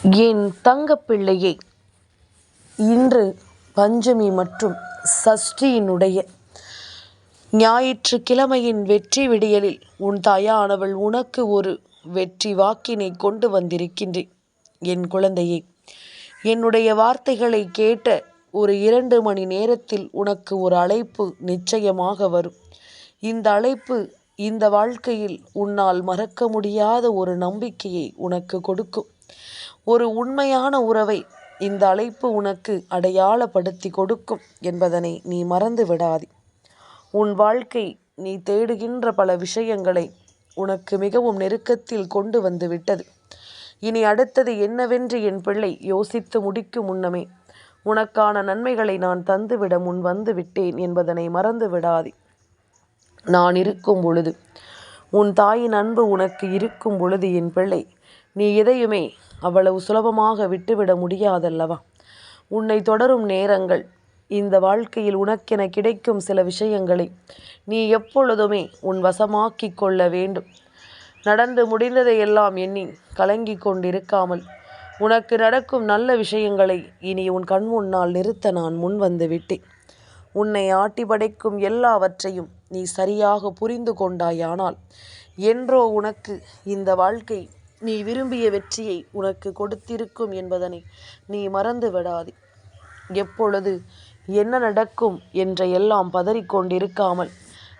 என் தங்கப்பிள்ளையே, இன்று பஞ்சமி மற்றும் சஷ்டியினுடைய ஞாயிற்றுக்கிழமையின் வெற்றி விடியலில் உன் தாயானவள் உனக்கு ஒரு வெற்றி வாக்கினை கொண்டு வந்திருக்கின்றேன். என் குழந்தையே, என்னுடைய வார்த்தைகளை கேட்ட ஒரு 2 மணி நேரத்தில் உனக்கு ஒரு அழைப்பு நிச்சயமாக வரும். இந்த அழைப்பு இந்த வாழ்க்கையில் உன்னால் மறக்க முடியாத ஒரு நம்பிக்கையை உனக்கு கொடுக்கும். ஒரு உண்மையான உறவை இந்த அழைப்பு உனக்கு அடையாளப்படுத்தி கொடுக்கும் என்பதனை நீ மறந்து விடாதே. உன் வாழ்க்கை நீ தேடுகின்ற பல விஷயங்களை உனக்கு மிகவும் நெருக்கத்தில் கொண்டு வந்து விட்டது. இனி அடுத்தது என்னவென்று என் பிள்ளை யோசித்து முடிக்கும் முன்னமே உனக்கான நன்மைகளை நான் தந்துவிட முன் வந்து விட்டேன் என்பதனை மறந்து விடாதே. நான் இருக்கும் பொழுது, உன் தாயின் அன்பு உனக்கு இருக்கும் பொழுது என் பிள்ளை, நீ எதையுமே அவ்வளவு சுலபமாக விட்டுவிட முடியாதல்லவா? உன்னை தொடரும் நேரங்கள், இந்த வாழ்க்கையில் உனக்கென கிடைக்கும் சில விஷயங்களை நீ எப்பொழுதுமே உன் வசமாக்கி கொள்ள வேண்டும். நடந்து முடிந்ததையெல்லாம் எண்ணி கலங்கி கொண்டிருக்காமல் உனக்கு நடக்கும் நல்ல விஷயங்களை இனி உன் கண் முன்னால் நிறுத்த நான் முன் வந்து விட்டேன். உன்னை ஆட்டி படைக்கும் எல்லாவற்றையும் நீ சரியாக புரிந்து கொண்டாயானால் என்றோ உனக்கு இந்த வாழ்க்கை நீ விரும்பிய வெற்றியை உனக்கு கொடுத்திருக்கும் என்பதனை நீ மறந்து விடாதே. எப்பொழுது என்ன நடக்கும் என்ற எல்லாம் பதறிக்கொண்டிருக்காமல்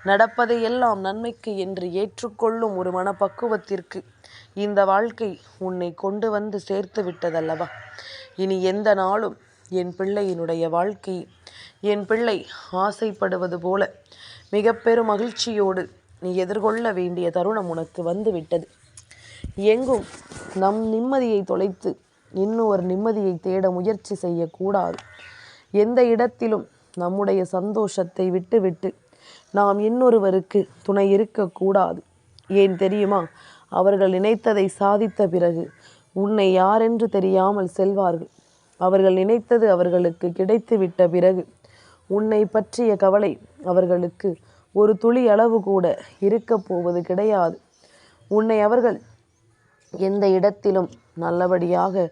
நடப்பதையெல்லாம் நன்மைக்கு என்று ஏற்றுக்கொள்ளும் ஒரு மனப்பக்குவத்திற்கு இந்த வாழ்க்கை உன்னை கொண்டு வந்து சேர்த்து விட்டதல்லவா? இனி எந்த நாளும் என் பிள்ளையினுடைய வாழ்க்கை என் பிள்ளை ஆசைப்படுவது போல மிக பெரும் மகிழ்ச்சியோடு நீ எதிர்கொள்ள வேண்டிய தருணம் உனக்கு வந்து விட்டது. எங்கும் நம் நிம்மதியை தொலைத்து இன்னொரு நிம்மதியை தேட முயற்சி செய்யக்கூடாது. எந்த இடத்திலும் நம்முடைய சந்தோஷத்தை விட்டுவிட்டு நாம் இன்னொருவருக்கு துணை இருக்கக்கூடாது. ஏன் தெரியுமா? அவர்கள் நினைத்ததை சாதித்த பிறகு உன்னை யாரென்று தெரியாமல் செல்வார்கள். அவர்கள் நினைத்தது அவர்களுக்கு கிடைத்து விட்ட பிறகு உன்னை பற்றிய கவலை அவர்களுக்கு ஒரு துளி அளவு கூட இருக்கப் போவது கிடையாது. உன்னை அவர்கள் எந்த இடத்திலும் நல்லபடியாக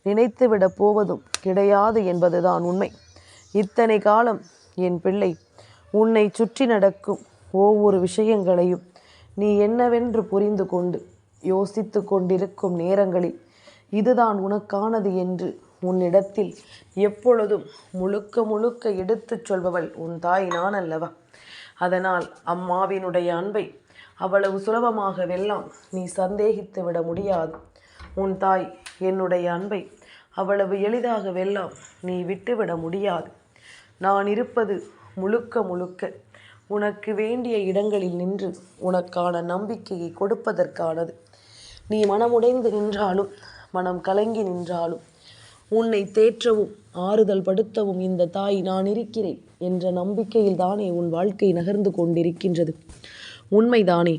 நினைத்துவிட போவதும் கிடையாது என்பதுதான் உண்மை. இத்தனை காலம் என் பிள்ளை, உன்னை சுற்றி நடக்கும் ஒவ்வொரு விஷயங்களையும் நீ என்னவென்று புரிந்து கொண்டு யோசித்து கொண்டிருக்கும் நேரங்களில் இதுதான் உனக்கானது என்று உன்னிடத்தில் எப்பொழுதும் முழுக்க முழுக்க எடுத்துச் சொல்பவள் உன் தாய் நான் அல்லவா? அதனால் அம்மாவினுடைய அன்பை அவ்வளவு சுலபமாகவெல்லாம் நீ சந்தேகித்து விட முடியாது. உன் தாய் என்னுடைய அன்பை அவ்வளவு எளிதாகவெல்லாம் நீ விட்டுவிட முடியாது. நான் இருப்பது முழுக்க முழுக்க உனக்கு வேண்டிய இடங்களில் நின்று உனக்கான நம்பிக்கையை கொடுப்பதற்கானது. நீ மனமுடைந்து நின்றாலும் மனம் கலங்கி நின்றாலும் உன்னை தேற்றவும் ஆறுதல் படுத்தவும் இந்த தாய் நான் இருக்கிறேன் என்ற நம்பிக்கையில் தானே உன் வாழ்க்கை நகர்ந்து கொண்டிருக்கின்றது. உண்மைதானே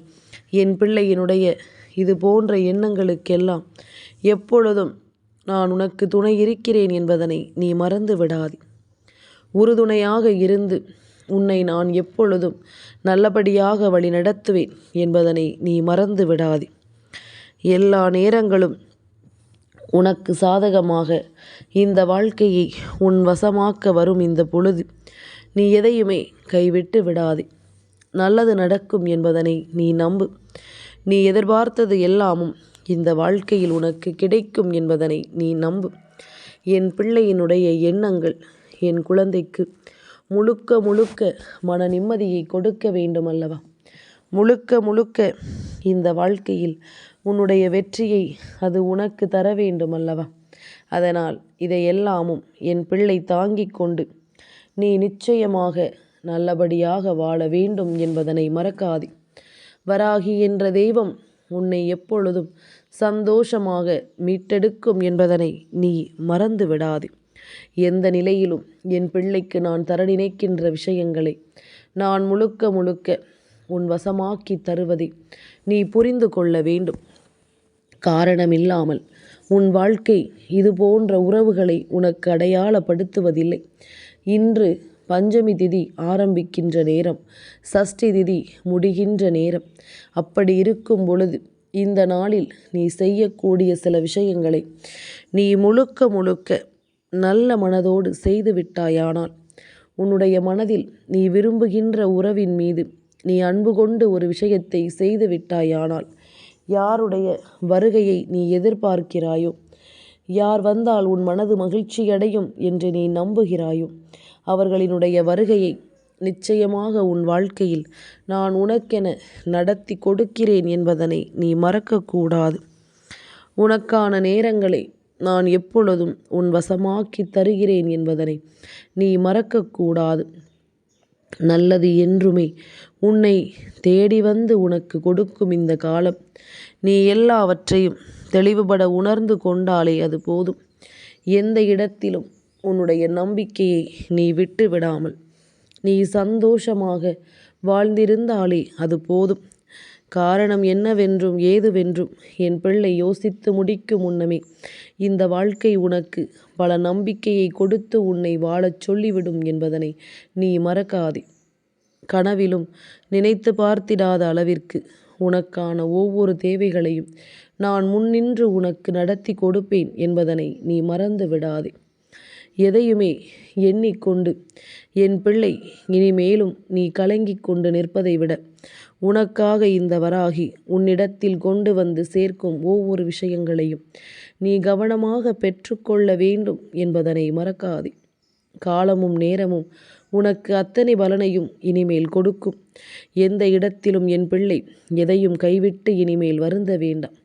என் பிள்ளையினுடைய இது போன்ற எண்ணங்களுக்கெல்லாம் எப்பொழுதும் நான் உனக்கு துணை இருக்கிறேன் என்பதனை நீ மறந்து விடாதே. உறுதுணையாக இருந்து உன்னை நான் எப்பொழுதும் நல்லபடியாக வழி நடத்துவேன் என்பதனை நீ மறந்து விடாதே. எல்லா நேரங்களும் உனக்கு சாதகமாக இந்த வாழ்க்கையை உன் வசமாக்க வரும் இந்த பொழுது நீ எதையுமே கைவிட்டு விடாதே. நல்லது நடக்கும் என்பதனை நீ நம்பு. நீ எதிர்பார்த்தது எல்லாமும் இந்த வாழ்க்கையில் உனக்கு கிடைக்கும் என்பதனை நீ நம்பு. என் பிள்ளையினுடைய எண்ணங்கள் என் குழந்தைக்கு முழுக்க முழுக்க மன நிம்மதியை கொடுக்க வேண்டும் அல்லவா? முழுக்க முழுக்க இந்த வாழ்க்கையில் உன்னுடைய வெற்றியை அது உனக்கு தர வேண்டும் அல்லவா? அதனால் இதையெல்லாமும் என் பிள்ளை தாங்கிக் கொண்டு நீ நிச்சயமாக நல்லபடியாக வாழ வேண்டும் என்பதனை மறக்காதே. வராகி என்ற தெய்வம் உன்னை எப்பொழுதும் சந்தோஷமாக மீட்டெடுக்கும் என்பதனை நீ மறந்து விடாதே. எந்த நிலையிலும் என் பிள்ளைக்கு நான் தர நினைக்கின்ற விஷயங்களை நான் முழுக்க முழுக்க உன் வசமாக்கி தருவதை நீ புரிந்து கொள்ள வேண்டும். காரணமில்லாமல் உன் வாழ்க்கை இது போன்ற உறவுகளை உனக்கு அடையாளப்படுத்துவதில்லை. இன்று பஞ்சமி திதி ஆரம்பிக்கின்ற நேரம், சஷ்டி திதி முடிகின்ற நேரம். அப்படி இருக்கும் பொழுது இந்த நாளில் நீ செய்யக்கூடிய சில விஷயங்களை நீ முழுக்க முழுக்க நல்ல மனதோடு செய்து விட்டாயானால், உன்னுடைய மனதில் நீ விரும்புகின்ற உறவின் மீது நீ அன்பு கொண்டு ஒரு விஷயத்தை செய்து விட்டாயானால், யாருடைய வருகையை நீ எதிர்பார்க்கிறாயோ, யார் வந்தால் உன் மனது மகிழ்ச்சியடையும் என்று நீ நம்புகிறாயோ, அவர்களினுடைய வருகையை நிச்சயமாக உன் வாழ்க்கையில் நான் உனக்கென நடத்தி கொடுக்கிறேன் என்பதனை நீ மறக்கக்கூடாது. உனக்கான நேரங்களை நான் எப்பொழுதும் உன் வசமாக்கி தருகிறேன் என்பதனை நீ மறக்கக்கூடாது. நல்லது என்றுமே உன்னை தேடி வந்து உனக்கு கொடுக்கும் இந்த காலம், நீ எல்லாவற்றையும் தெளிவுபட உணர்ந்து கொண்டாலே அது போதும். எந்த இடத்திலும் உன்னுடைய நம்பிக்கையை நீ விட்டு விடாமல் நீ சந்தோஷமாக வாழ்ந்திருந்தாலே அது போதும். காரணம் என்னவென்றும் ஏதுவென்றும் என் பிள்ளை யோசித்து முடிக்கும் முன்னமே இந்த வாழ்க்கை உனக்கு பல நம்பிக்கையை கொடுத்து உன்னை வாழச் சொல்லிவிடும் என்பதனை நீ மறக்காதே. கனவிலும் நினைத்து பார்த்திடாத அளவிற்கு உனக்கான ஒவ்வொரு தேவைகளையும் நான் முன்னின்று உனக்கு நடத்தி கொடுப்பேன் என்பதனை நீ மறந்து விடாதே. எதையுமே எண்ணிக்கொண்டு என் பிள்ளை இனிமேலும் நீ கலங்கிக் கொண்டு நிற்பதை விட, உனக்காக இந்த வராகி உன்னிடத்தில் கொண்டு வந்து சேர்க்கும் ஒவ்வொரு விஷயங்களையும் நீ கவனமாக பெற்றுக்கொள்ள வேண்டும் என்பதனை மறக்காதே. காலமும் நேரமும் உனக்கு அத்தனை பலனையும் இனிமேல் கொடுக்கும். எந்த இடத்திலும் என் பிள்ளை எதையும் கைவிட்டு இனிமேல் வருந்த வேண்டாம்.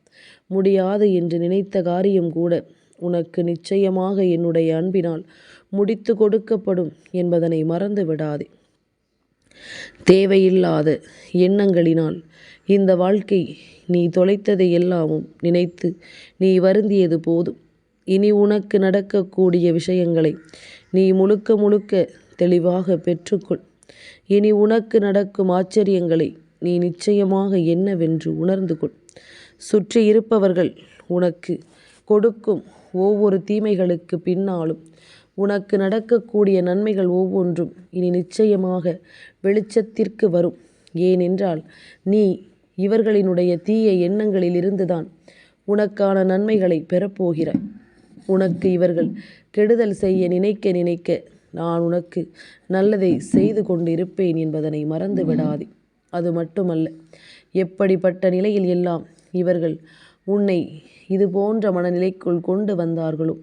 முடியாது என்று நினைத்த காரியம் கூட உனக்கு நிச்சயமாக என்னுடைய அன்பினால் முடித்து கொடுக்கப்படும் என்பதனை மறந்து விடாதே. தேவையில்லாத எண்ணங்களினால் இந்த வாழ்க்கை நீ தொலைத்ததை எல்லாமும் நினைத்து நீ வருந்தியது போதும். இனி உனக்கு நடக்கக்கூடிய விஷயங்களை நீ முழுக்க முழுக்க தெளிவாக பெற்றுக்கொள். இனி உனக்கு நடக்கும் ஆச்சரியங்களை நீ நிச்சயமாக என்னவென்று உணர்ந்து கொள். சுற்றி இருப்பவர்கள் உனக்கு கொடுக்கும் ஒவ்வொரு தீமைகளுக்கு பின்னாலும் உனக்கு நடக்கக்கூடிய நன்மைகள் ஒவ்வொன்றும் இனி நிச்சயமாக வெளிச்சத்திற்கு வரும். ஏனென்றால் நீ இவர்களினுடைய தீய எண்ணங்களில் இருந்துதான் உனக்கான நன்மைகளை பெறப்போகிறாய். உனக்கு இவர்கள் கெடுதல் செய்ய நினைக்க நினைக்க நான் உனக்கு நல்லதை செய்து கொண்டிருப்பேன் என்பதனை மறந்து விடாதே. அது மட்டுமல்ல, எப்படிப்பட்ட நிலையில் எல்லாம் இவர்கள் உன்னை இது போன்ற மனநிலைக்குள் கொண்டு வந்தார்களோ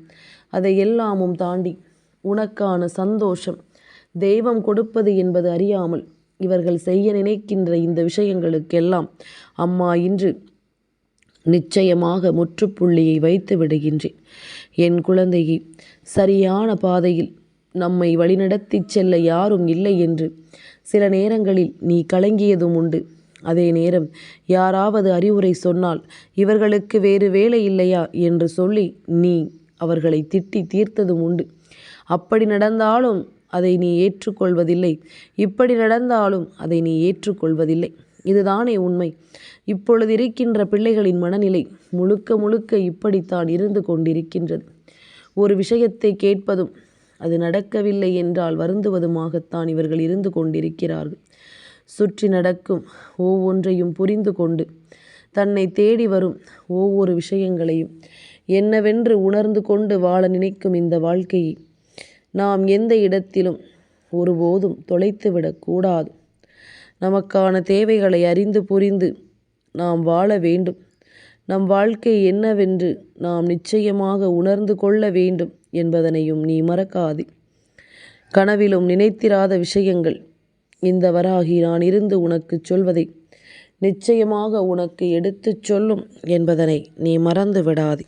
அதை எல்லாமும் தாண்டி உனக்கான சந்தோஷம் தெய்வம் கொடுப்பது என்பது அறியாமல் இவர்கள் செய்ய நினைக்கின்ற இந்த விஷயங்களுக்கெல்லாம் அம்மா இன்று நிச்சயமாக முற்றுப்புள்ளியை வைத்து விடுகின்றேன். என் குழந்தையை சரியான பாதையில் நம்மை வழிநடத்தி செல்ல யாரும் இல்லை என்று சில நேரங்களில் நீ கலங்கியதும் உண்டு. அதே நேரம் யாராவது அறிவுரை சொன்னால் இவர்களுக்கு வேறு வேலை இல்லையா என்று சொல்லி நீ அவர்களை திட்டி தீர்த்ததும் உண்டு. அப்படி நடந்தாலும் அதை நீ ஏற்றுக்கொள்வதில்லை, இப்படி நடந்தாலும் அதை நீ ஏற்றுக்கொள்வதில்லை. இதுதானே உண்மை. இப்பொழுது இருக்கின்ற பிள்ளைகளின் மனநிலை முழுக்க முழுக்க இப்படித்தான் இருந்து கொண்டிருக்கின்றது. ஒரு விஷயத்தை கேட்பதும் அது நடக்கவில்லை என்றால் வருந்துவதுமாகத்தான் இவர்கள் இருந்து கொண்டிருக்கிறார்கள். சுற்றி நடக்கும் ஒவ்வொன்றையும் புரிந்து கொண்டு தன்னை தேடி வரும் ஒவ்வொரு விஷயங்களையும் என்னவென்று உணர்ந்து கொண்டு வாழ நினைக்கும் இந்த வாழ்க்கையை நாம் எந்த இடத்திலும் ஒருபோதும் தொலைத்துவிடக்கூடாது. நமக்கான தேவைகளை அறிந்து புரிந்து நாம் வாழ வேண்டும். நம் வாழ்க்கை என்னவென்று நாம் நிச்சயமாக உணர்ந்து கொள்ள வேண்டும் என்பதனையும் நீ மறக்காதே. கனவிலும் நினைத்திராத விஷயங்கள் இந்த வராகி நான் இருந்து உனக்கு சொல்வதை நிச்சயமாக உனக்கு எடுத்துச் சொல்லும் என்பதனை நீ மறந்து விடாதே.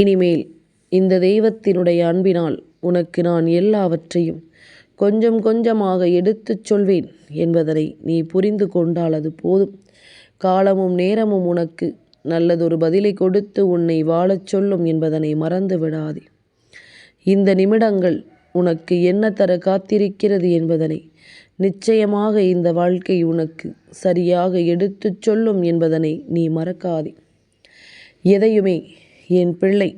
இனிமேல் இந்த தெய்வத்தினுடைய அன்பினால் உனக்கு நான் எல்லாவற்றையும் கொஞ்சம் கொஞ்சமாக எடுத்துச் சொல்வேன் என்பதனை நீ புரிந்து கொண்டால் அது போதும். காலமும் நேரமும் உனக்கு நல்லதொரு பதிலை கொடுத்து உன்னை வாழச் சொல்லும் என்பதனை மறந்து விடாதே. இந்த நிமிடங்கள் உனக்கு என்ன தர காத்திருக்கிறது என்பதனை நிச்சயமாக இந்த வாழ்க்கை உனக்கு சரியாக எடுத்துச் சொல்லும் என்பதனை நீ மறக்காதே. எதையுமே என் பிள்ளை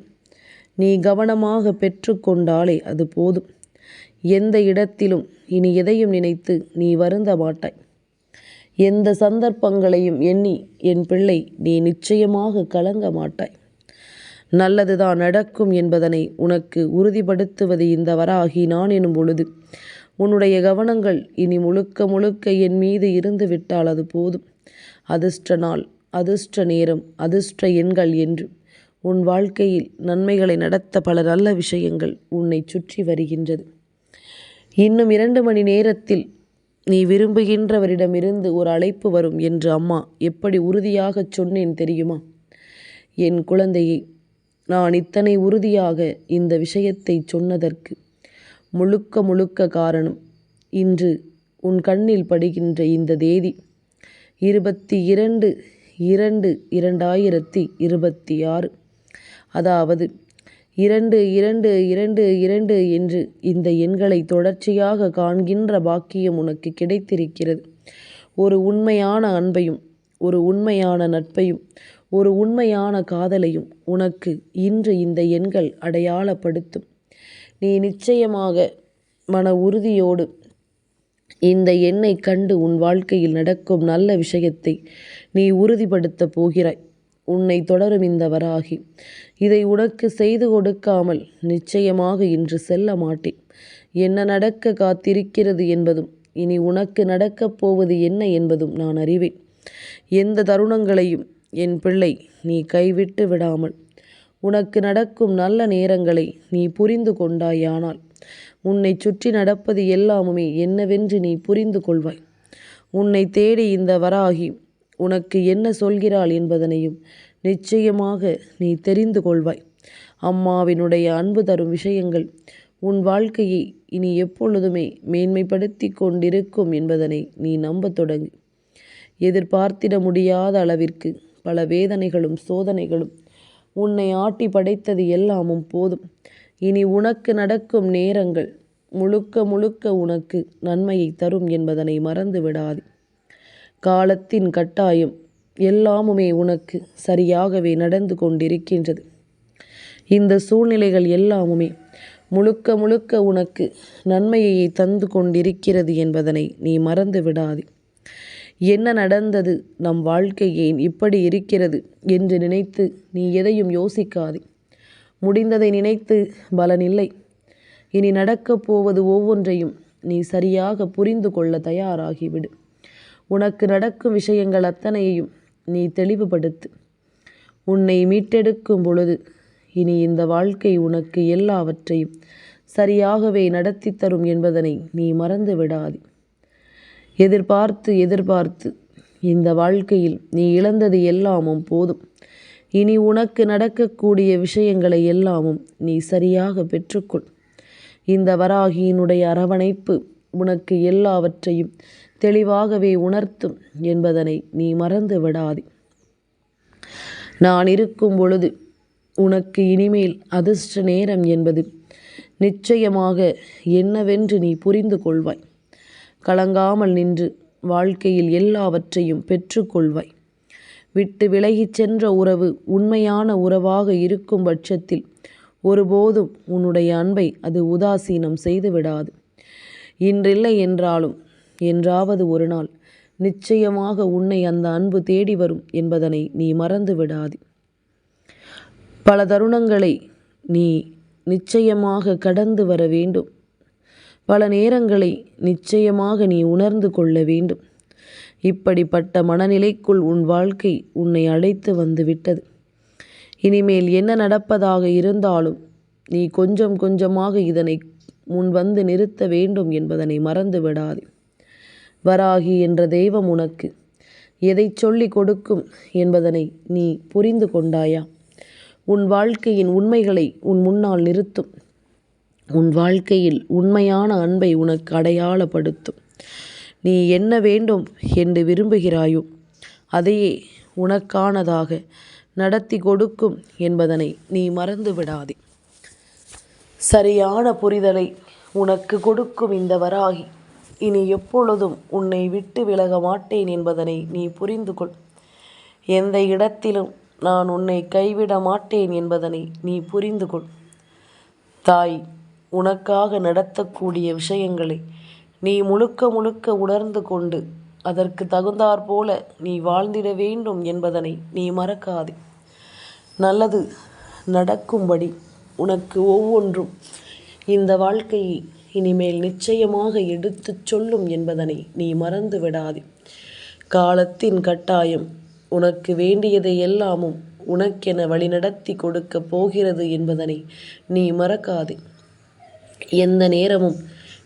நீ கவனமாக பெற்றுக்கொண்டாலே அது போதும். எந்த இடத்திலும் இனி எதையும் நினைத்து நீ வருந்த மாட்டாய். எந்த சந்தர்ப்பங்களையும் எண்ணி என் பிள்ளை நீ நிச்சயமாக கலங்க மாட்டாய். நல்லதுதான் நடக்கும் என்பதனை உனக்கு உறுதிப்படுத்துவது இந்த வராகி நான் எனும் பொழுது உன்னுடைய கவனங்கள் இனி முழுக்க முழுக்க என் மீது இருந்து விட்டால் அது போதும். அதிர்ஷ்ட நாள், அதிர்ஷ்ட நேரம், அதிர்ஷ்ட எண்கள் என்று உன் வாழ்க்கையில் நன்மைகளை நடத்த பல நல்ல விஷயங்கள் உன்னை சுற்றி வருகின்றது. இன்னும் 2 மணி நேரத்தில் நீ விரும்புகின்றவரிடமிருந்து ஒரு அழைப்பு வரும் என்று அம்மா எப்படி உறுதியாகச் சொன்னேன் தெரியுமா? என் குழந்தையை, நான் இத்தனை உறுதியாக இந்த விஷயத்தை சொன்னதற்கு முழுக்க முழுக்க காரணம் இன்று உன் கண்ணில் படுகின்ற இந்த தேதி 22/2/2026. அதாவது 2222 என்று இந்த எண்களை தொடர்ச்சியாக காண்கின்ற பாக்கியம் உனக்கு கிடைத்திருக்கிறது. ஒரு உண்மையான அன்பையும், ஒரு உண்மையான நட்பையும், ஒரு உண்மையான காதலையும் உனக்கு இன்று இந்த எண்கள் அடையாளப்படுத்தும். நீ நிச்சயமாக மன உறுதியோடு இந்த எண்ணை கண்டு உன் வாழ்க்கையில் நடக்கும் நல்ல விஷயத்தை நீ உறுதிப்படுத்தப் போகிறாய். உன்னை தொடரும் இந்த வராகி இதை உனக்கு செய்து கொடுக்காமல் நிச்சயமாக இன்று செல்ல மாட்டேன். என்ன நடக்க காத்திருக்கிறது என்பதும் இனி உனக்கு நடக்கப் போவது என்ன என்பதும் நான் அறிவேன். எந்த தருணங்களையும் என் பிள்ளை நீ கைவிட்டு விடாமல் உனக்கு நடக்கும் நல்ல நேரங்களை நீ புரிந்து கொண்டாயானால் உன்னை சுற்றி நடப்பது எல்லாமுமே என்னவென்று நீ புரிந்து கொள்வாய். உன்னை தேடி இந்த வராகி உனக்கு என்ன சொல்கிறாள் என்பதனையும் நிச்சயமாக நீ தெரிந்து கொள்வாய். அம்மாவினுடைய அன்பு தரும் விஷயங்கள் உன் வாழ்க்கையை இனி எப்பொழுதுமே மேன்மைப்படுத்தி கொண்டிருக்கும் என்பதனை நீ நம்பத் தொடங்கு. எதிர்பார்த்திட முடியாத அளவிற்கு பல வேதனைகளும் சோதனைகளும் உன்னை ஆட்டி படைத்தது எல்லாமும் போதும். இனி உனக்கு நடக்கும் நேரங்கள் முழுக்க முழுக்க உனக்கு நன்மையை தரும் என்பதனை மறந்து விடாதே. காலத்தின் கட்டாயம் எல்லாமுமே உனக்கு சரியாகவே நடந்து கொண்டிருக்கின்றது. இந்த சூழ்நிலைகள் எல்லாமுமே முழுக்க முழுக்க உனக்கு நன்மையை தந்து கொண்டிருக்கிறது என்பதனை நீ மறந்து விடாதே. என்ன நடந்தது, நம் வாழ்க்கை ஏன் இப்படி இருக்கிறது என்று நினைத்து நீ எதையும் யோசிக்காதே. முடிந்ததை நினைத்து பலனில்லை. இனி நடக்கப் போவது ஒவ்வொன்றையும் நீ சரியாக புரிந்து கொள்ள தயாராகிவிடு. உனக்கு நடக்கும் விஷயங்கள் அத்தனையையும் நீ தெளிவுபடுத்து. உன்னை மீட்டெடுக்கும் பொழுது இனி இந்த வாழ்க்கை உனக்கு எல்லாவற்றையும் சரியாகவே நடத்தி தரும் என்பதனை நீ மறந்து விடாதே. எதிர்பார்த்து எதிர்பார்த்து இந்த வாழ்க்கையில் நீ இழந்தது எல்லாமும் போதும். இனி உனக்கு நடக்கக்கூடிய விஷயங்களை எல்லாமும் நீ சரியாக பெற்றுக்கொள். இந்த வராகியினுடைய அரவணைப்பு உனக்கு எல்லாவற்றையும் தெளிவாகவே உணர்த்தும் என்பதனை நீ மறந்து விடாதே. நான் இருக்கும் பொழுது உனக்கு இனிமேல் அதிர்ஷ்ட நேரம் என்பது நிச்சயமாக என்னவென்று நீ புரிந்து கொள்வாய். கலங்காமல் நின்று வாழ்க்கையில் எல்லாவற்றையும் பெற்றுக்கொள்வாய். விட்டு விலகிச் சென்ற உறவு உண்மையான உறவாக இருக்கும் பட்சத்தில் ஒருபோதும் உன்னுடைய அன்பை அது உதாசீனம் செய்து விடாது. இன்றில்லை என்றாலும் என்றாவது ஒரு நாள் நிச்சயமாக உன்னை அந்த அன்பு தேடி வரும் என்பதனை நீ மறந்து விடாதே. பல தருணங்களை நீ நிச்சயமாக கடந்து வர வேண்டும். பல நேரங்களை நிச்சயமாக நீ உணர்ந்து கொள்ள வேண்டும். இப்படிப்பட்ட மனநிலைக்குள் உன் வாழ்க்கை உன்னை அழைத்து வந்து விட்டது. இனிமேல் என்ன நடப்பதாக இருந்தாலும் நீ கொஞ்சம் கொஞ்சமாக இதனை முன் வந்து நிறுத்த வேண்டும் என்பதனை மறந்து விடாதே. வராகி என்ற தெய்வம் உனக்கு எதை சொல்லி கொடுக்கும் என்பதனை நீ புரிந்து கொண்டாயா? உன் வாழ்க்கையின் உண்மைகளை உன் முன்னால் நிறுத்தும். உன் வாழ்க்கையில் உண்மையான அன்பை உனக்கு அடையாளப்படுத்தும். நீ என்ன வேண்டும் என்று விரும்புகிறாயோ அதையே உனக்கானதாக நடத்தி கொடுக்கும் என்பதனை நீ மறந்து விடாதே. சரியான புரிதலை உனக்கு கொடுக்கும் இந்த வராகி இனி எப்பொழுதும் உன்னை விட்டு விலக மாட்டேன் என்பதனை நீ புரிந்து கொள். எந்த இடத்திலும் நான் உன்னை கைவிட மாட்டேன் என்பதனை நீ புரிந்து கொள். தாய் உனக்காக நடத்தக்கூடிய விஷயங்களை நீ முழுக்க முழுக்க உணர்ந்து கொண்டு அதற்கு தகுந்தாற்போல நீ வாழ்ந்திட வேண்டும் என்பதனை நீ மறக்காதே. நல்லது நடக்கும்படி உனக்கு ஒவ்வொன்றும் இந்த வாழ்க்கையை இனிமேல் நிச்சயமாக எடுத்துச் சொல்லும் என்பதனை நீ மறந்து விடாதே. காலத்தின் கட்டாயம் உனக்கு வேண்டியதை எல்லாமும் உனக்கென வழிநடத்தி கொடுக்கப் போகிறது என்பதனை நீ மறக்காதே. எந்த நேரமும்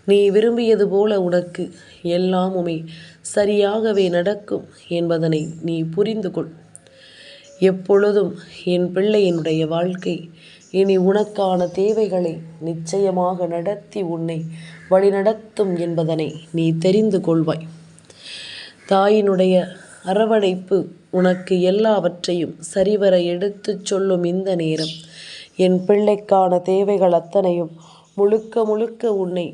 நீ விரும்பியது போல உனக்கு எல்லாமுமே சரியாகவே நடக்கும் என்பதனை நீ புரிந்து கொள். எப்பொழுதும் என் பிள்ளையினுடைய வாழ்க்கை இனி உனக்கான தேவைகளை நிச்சயமாக நடத்தி உன்னை வழிநடத்தும் என்பதனை நீ தெரிந்து கொள்வாய். தாயினுடைய அரவணைப்பு உனக்கு எல்லாவற்றையும் சரிவர எடுத்துச் சொல்லும் இந்த நேரம் என் பிள்ளைக்கான தேவைகள் அத்தனையும் முழுக்க முழுக்க உன்னை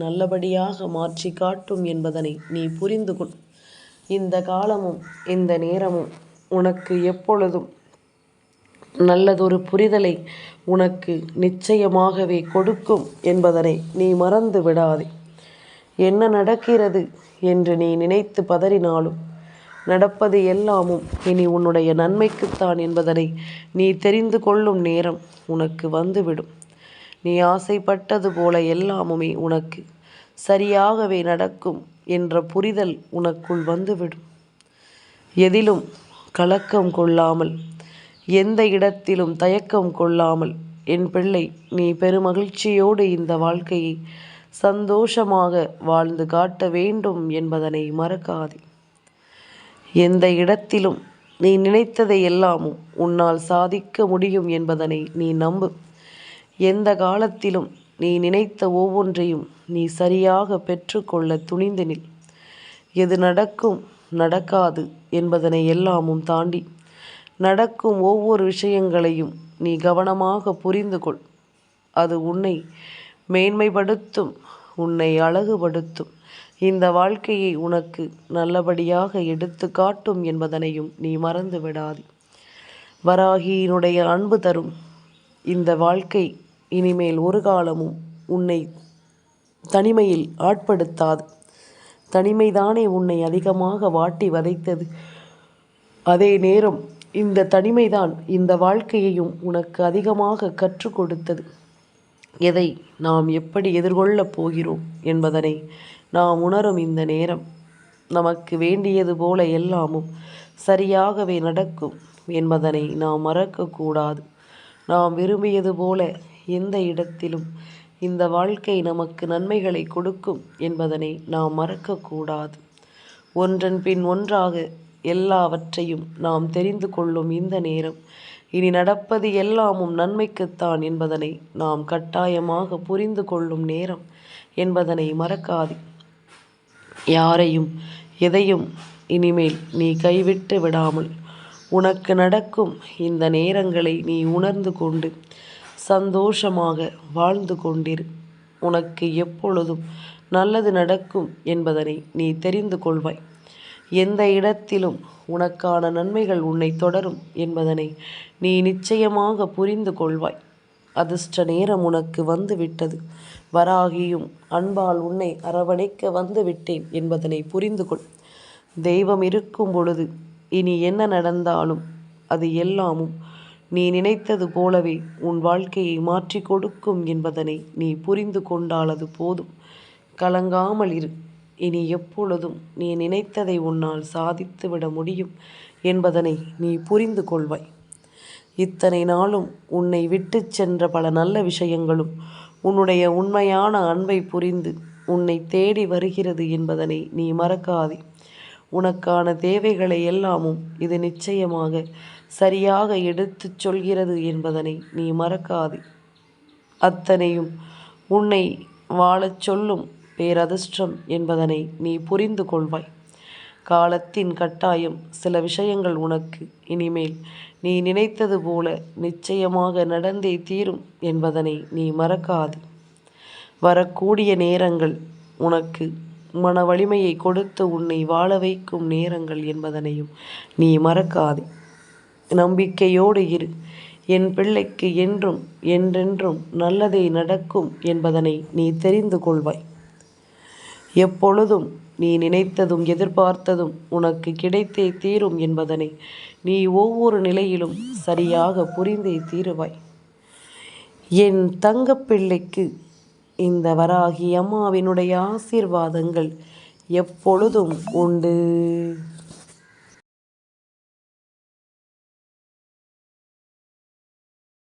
நல்லபடியாக மாற்றி காட்டும் என்பதனை நீ புரிந்து கொள். இந்த காலமும் இந்த நேரமும் உனக்கு எப்பொழுதும் நல்லதொரு புரிதலை உனக்கு நிச்சயமாகவே கொடுக்கும் என்பதனை நீ மறந்து விடாதே. என்ன நடக்கிறது என்று நீ நினைத்து பதறினாலும் நடப்பது எல்லாமும் இனி உன்னுடைய நன்மைக்குத்தான் என்பதனை நீ தெரிந்து கொள்ளும் நேரம் உனக்கு வந்துவிடும். நீ ஆசைப்பட்டது போல எல்லாமுமே உனக்கு சரியாகவே நடக்கும் என்ற புரிதல் உனக்குள் வந்துவிடும். எதிலும் கலக்கம் கொள்ளாமல், எந்த இடத்திலும் தயக்கம் கொள்ளாமல் என் பிள்ளை நீ பெருமகிழ்ச்சியோடு இந்த வாழ்க்கையை சந்தோஷமாக வாழ்ந்து காட்ட வேண்டும் என்பதனை மறக்காதே. எந்த இடத்திலும் நீ நினைத்ததை எல்லாமும் உன்னால் சாதிக்க முடியும் என்பதனை நீ நம்பு. எந்த காலத்திலும் நீ நினைத்த ஒவ்வொன்றையும் நீ சரியாக பெற்றுக்கொள்ள துணிந்து நில். எது நடக்கும் நடக்காது என்பதனை எல்லாமும் தாண்டி நடக்கும் ஒவ்வொரு விஷயங்களையும் நீ கவனமாக புரிந்து கொள். அது உன்னை மேன்மைப்படுத்தும், உன்னை அழகுபடுத்தும், இந்த வாழ்க்கையை உனக்கு நல்லபடியாக எடுத்து காட்டும் என்பதனையும் நீ மறந்து விடாதே. வராகியினுடைய அன்பு தரும் இந்த வாழ்க்கை இனிமேல் ஒரு காலமும் உன்னை தனிமையில் ஆட்படுத்தாது. தனிமைதானே உன்னை அதிகமாக வாட்டி வதைத்தது. அதே நேரம் இந்த தனிமைதான் இந்த வாழ்க்கையையும் உனக்கு அதிகமாக கற்றுக் கொடுத்தது. எதை நாம் எப்படி எதிர்கொள்ளப் போகிறோம் என்பதனை நாம் உணரும் இந்த நேரம் நமக்கு வேண்டியது போல எல்லாமும் சரியாகவே நடக்கும் என்பதனை நாம் மறக்கக்கூடாது. நாம் விரும்பியது போல எந்த இடத்திலும் இந்த வாழ்க்கை நமக்கு நன்மைகளை கொடுக்கும் என்பதனை நாம் மறக்கக்கூடாது. ஒன்றன் பின் ஒன்றாக எல்லாவற்றையும் நாம் தெரிந்து கொள்ளும் இந்த நேரம் இனி நடப்பது எல்லாமும் நன்மைக்குத்தான் என்பதனை நாம் கட்டாயமாக புரிந்து கொள்ளும் நேரம் என்பதனை மறக்காதே. யாரையும் எதையும் இனிமேல் நீ கைவிட்டு விடாமல் உனக்கு நடக்கும் இந்த நேரங்களை நீ உணர்ந்து கொண்டு சந்தோஷமாக வாழ்ந்து கொண்டிரு. உனக்கு எப்பொழுதும் நல்லது நடக்கும் என்பதனை நீ தெரிந்து கொள்வாய். எந்த இடத்திலும் உனக்கான நன்மைகள் உன்னை தொடரும் என்பதனை நீ நிச்சயமாக புரிந்து கொள்வாய். அதிர்ஷ்ட நேரம் உனக்கு வந்து விட்டது. வராகியும் அன்பால் உன்னை அரவணைக்க வந்து விட்டேன் என்பதனை புரிந்து கொள். தெய்வம் இருக்கும் பொழுது இனி என்ன நடந்தாலும் அது எல்லாமும் நீ நினைத்தது போலவே உன் வாழ்க்கையை மாற்றி கொடுக்கும் என்பதனை நீ புரிந்து கொண்டால் அது போதும். கலங்காமல் இரு. இனி எப்பொழுதும் நீ நினைத்ததை உன்னால் சாதித்துவிட முடியும் என்பதனை நீ புரிந்து கொள்வாய். இத்தனை நாளும் உன்னை விட்டு சென்ற பல நல்ல விஷயங்களும் உன்னுடைய உண்மையான அன்பை புரிந்து உன்னை தேடி வருகிறது என்பதனை நீ மறக்காதே. உனக்கான தேவைகளை எல்லாமும் இது நிச்சயமாக சரியாக எடுத்துச் சொல்கிறது என்பதனை நீ மறக்காதே. அத்தனையும் உன்னை வாழச் சொல்லும் பேரதிர்ஷ்டம் என்பதனை நீ புரிந்து கொள்வாய். காலத்தின் கட்டாயம் சில விஷயங்கள் உனக்கு இனிமேல் நீ நினைத்தது போல நிச்சயமாக நடந்தே தீரும் என்பதனை நீ மறக்காதே. வரக்கூடிய நேரங்கள் உனக்கு மன வலிமையை கொடுத்து உன்னை வாழ வைக்கும் நேரங்கள் என்பதனையும் நீ மறக்காதே. நம்பிக்கையோடு இரு. என் பிள்ளைக்கு என்றும் என்றென்றும் நல்லதே நடக்கும் என்பதனை நீ தெரிந்து கொள்வாய். எப்பொழுதும் நீ நினைத்ததும் எதிர்பார்த்ததும் உனக்கு கிடைத்தே தீரும் என்பதனை நீ ஒவ்வொரு நிலையிலும் சரியாக புரிந்தே தீருவாய். என் தங்கப்பிள்ளைக்கு இந்த வராகி அம்மாவினுடைய ஆசீர்வாதங்கள் எப்பொழுதும் உண்டு.